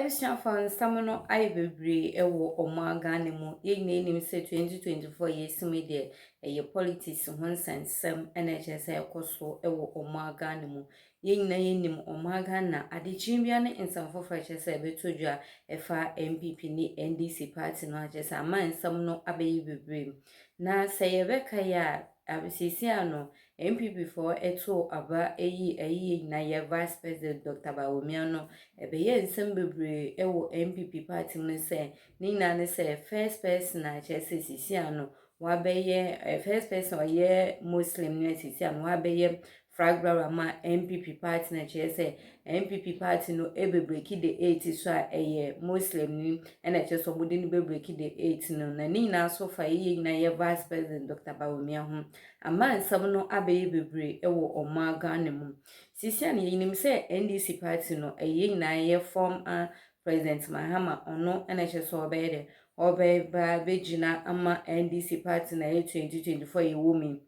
Ebusua fan samono ayebebre ewo omagane mu ye nim se 2024 yesime de eye politics ho nsensem NHS ekoso ewo omagane mu ye nim omagana adechimbia ne ensamfo frachese betodwa efa MPP ni NDC party no agesa amansam no abeyebebre na seyebeka ya abisisi ano MPP for eto aba eyi na ye Vice President Dr. Bawumia no ebeye nsembebre ewo MPP party no se ni na ne se first person na chese sisi ano wa beye first person ye Muslim no sisi ano wa beye fragbara ma MPP party na chese MPP party no breaki the 8 so eye Muslim ni na chese obodi ni breaki the 8 no na ni na so fa yi na ye Vice President Dr. Bawumia ho ama nsam no abeyebebre ewo omagane mu sisi an yinim se NDC party no eye na ye form President Mahama's ono NHS obeba bejina ama NDC party na ye 2024 ye women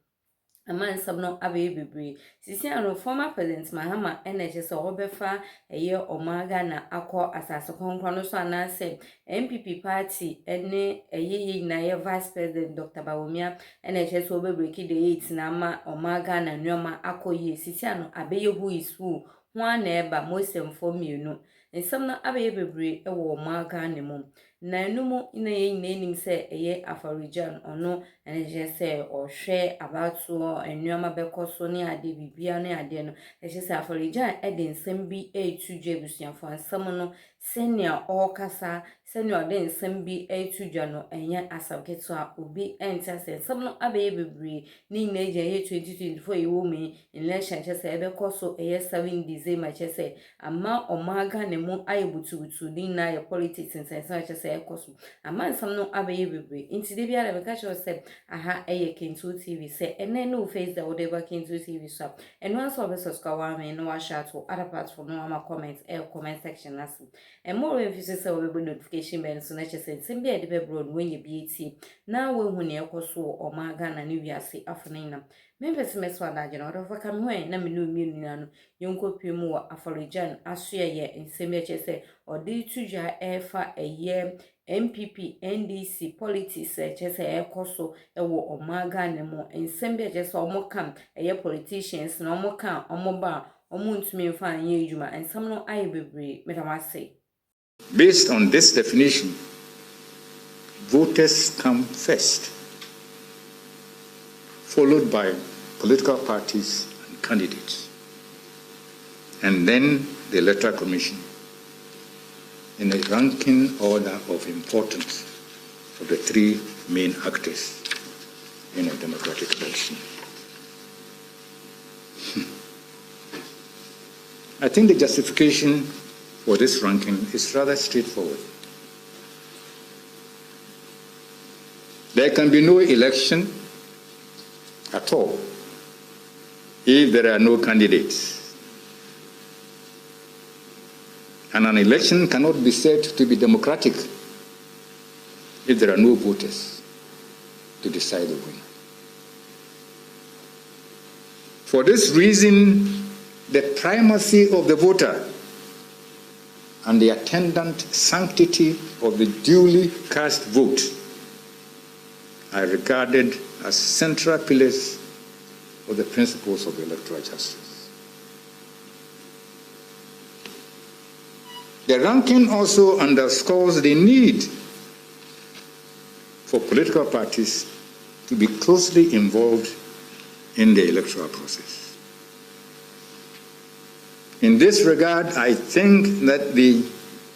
ama nsam no abeyebebre sisi an former President Mahama's NHS obefa eye omagana akọ asase konkro no so anase MPP party ene eye na ye Vice President Dr. Bawumia NHS breaki the 8 na ama omagana nyoma akoye sisi an abeye who is who ho na eba Muslim for mienu nsam na abeyebebre ewo omagane mu na enumu ina ye nim se eye Afari Gyan ono NHS ohwe abatu enwama bekoso ne ade bibia ne ade no NHS Afari Gyan ede nsam bi etudwa busuafo nsam no senior okasa senior ode nsam bi etudwa no enya asabketo a obi entase nsam no abeyebebre ni na eje ye 2024 ye womi election chese ebekoso eye 7 December chese ama omagane mu ayebutubutu ni na ye politics nsensa chese ekoso ama nsam no abeyebebre intide biara be ka se aha eye canćeled TV se ene no face da whatever canćeled TV so eno anso obe subscribe wa me no wa share to other platform no ama comment comment section naso and more if you say we notification bell so na chese nsem e de be bro when you be eti na we hu ne ekoso omagana ne wiase afenina members meso adaje no do ka me ho na me no mienu no yonkopie mu wa Afari Gyan aso ye nsem e chese odi tudwa efa eye MPP NDC politics chese ekoso ewo omagane mo ensembe chese omokam eye politicians na omokam omoba omuntumi mfa anye ejuma ensam no ayebebre medamase. Based on this definition, voters come first, followed by political parties and candidates, and then the Electoral Commission in a ranking order of importance for the three main actors in a democratic election. I think the justification for this ranking is rather straightforward. There can be no election at all if there are no candidates. And an election cannot be said to be democratic if there are no voters to decide the winner. For this reason, the primacy of the voter and the attendant sanctity of the duly cast vote are regarded as central pillars of the principles of electoral justice. The ranking also underscores the need for political parties to be closely involved in the electoral process. In this regard, I think that the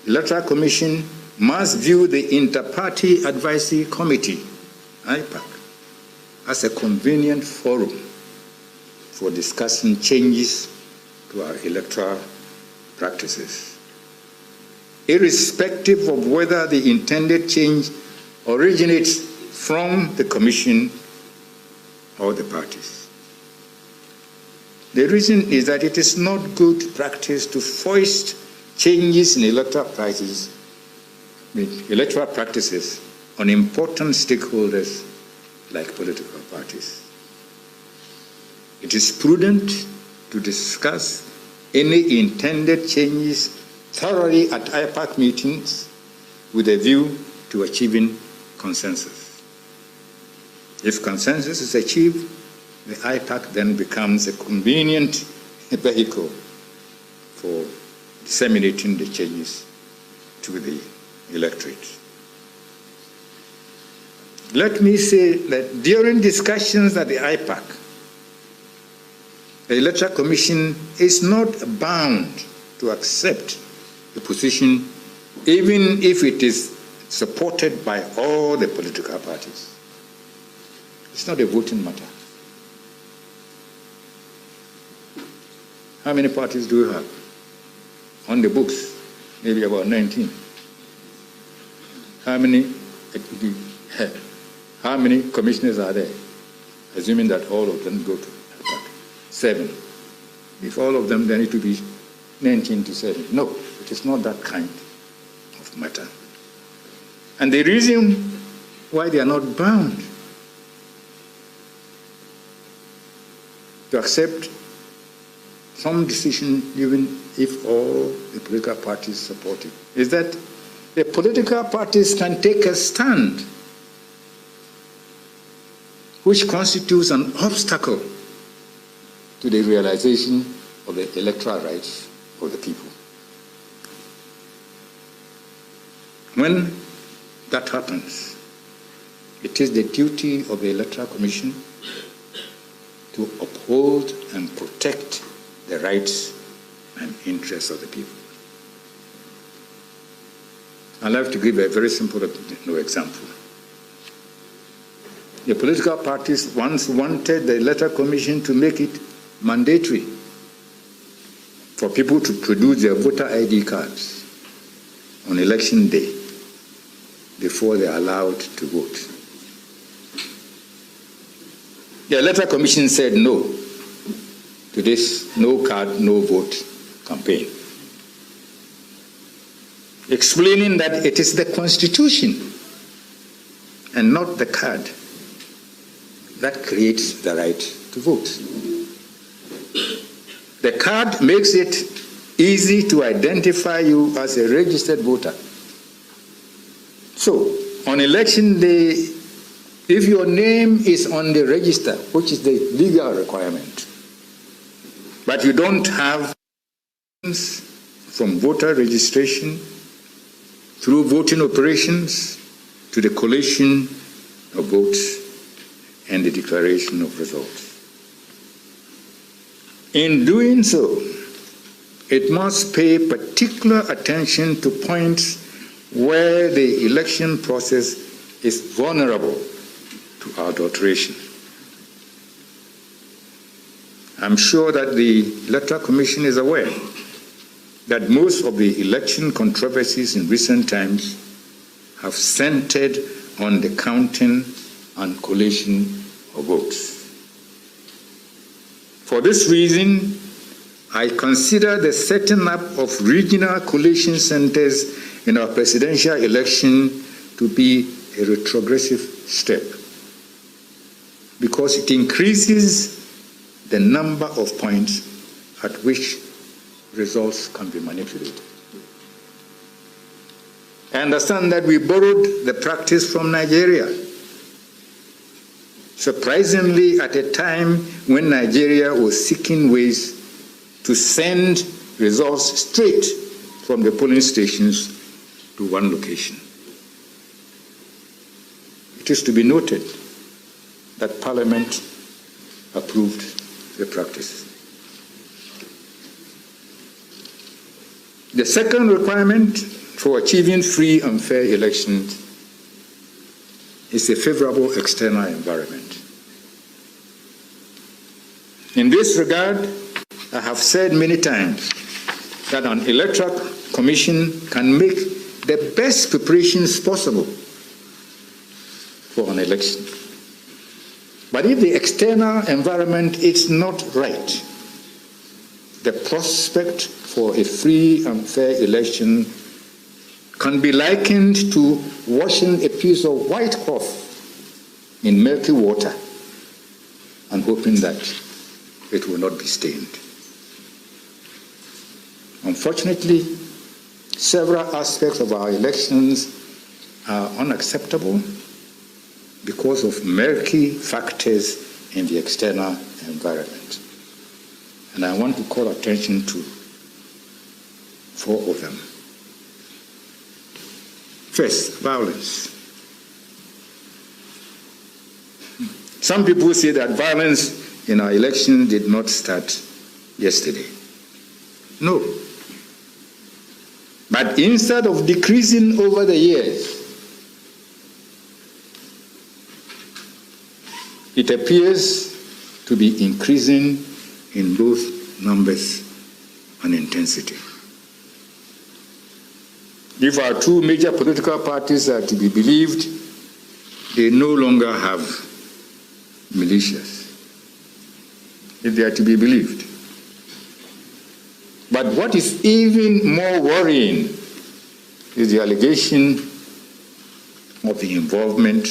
Electoral Commission must view the Inter-Party Advisory Committee, IPAC, as a convenient forum for discussing changes to our electoral practices, irrespective of whether the intended change originates from the Commission or the parties. The reason is that it is not good practice to foist changes in electoral practices on important stakeholders like political parties. It is prudent to discuss any intended changes thoroughly at IPAC meetings with a view to achieving consensus. If consensus is achieved, the IPAC then becomes a convenient vehicle for disseminating the changes to the electorate. Let me say that during discussions at the IPAC, the Electoral Commission is not bound to accept the position even if it is supported by all the political parties. It's not a voting matter. How many parties do we have? On the books, maybe about 19. How many commissioners are there? Assuming that all of them go to IPAC. 7. If all of them, then it will be 19 to 7. No, it is not that kind of matter. And the reason why they are not bound to accept some decision, even if all the political parties support it, is that the political parties can take a stand which constitutes an obstacle to the realization of the electoral rights of the people. When that happens, it is the duty of the Electoral Commission to uphold and protect the rights and interests of the people. I'd like to give a very simple example. The political parties once wanted the Electoral Commission to make it mandatory for people to produce their voter ID cards on election day before they are allowed to vote. The Electoral Commission said no to this no card, no vote campaign, explaining that it is the Constitution and not the card that creates the right to vote. The card makes it easy to identify you as a registered voter. So, on election day, if your name is on the register, which is the legal requirement, but you don't have from voter registration through voting operations to the collation of votes and the declaration of results. In doing so, it must pay particular attention to points where the election process is vulnerable to adulteration. I'm sure that the Electoral Commission is aware that most of the election controversies in recent times have centered on the counting and collation of votes. For this reason, I consider the setting up of regional collation centers in our presidential election to be a retrogressive step, because it increases the number of points at which results can be manipulated. I understand that we borrowed the practice from Nigeria, surprisingly at a time when Nigeria was seeking ways to send results straight from the polling stations to one location. It is to be noted that Parliament approved the practice. The second requirement for achieving free and fair elections is a favorable external environment. In this regard, I have said many times that an electoral commission can make the best preparations possible for an election. But if the external environment is not right, the prospect for a free and fair election can be likened to washing a piece of white cloth in murky water and hoping that it will not be stained. Unfortunately, several aspects of our elections are unacceptable because of murky factors in the external environment. And I want to call attention to 4 of them. First, violence. Some people say that violence in our election did not start yesterday. No. But instead of decreasing over the years, it appears to be increasing in both numbers and intensity. If our 2 major political parties are to be believed, they no longer have militias, if they are to be believed. But what is even more worrying is the allegation of the involvement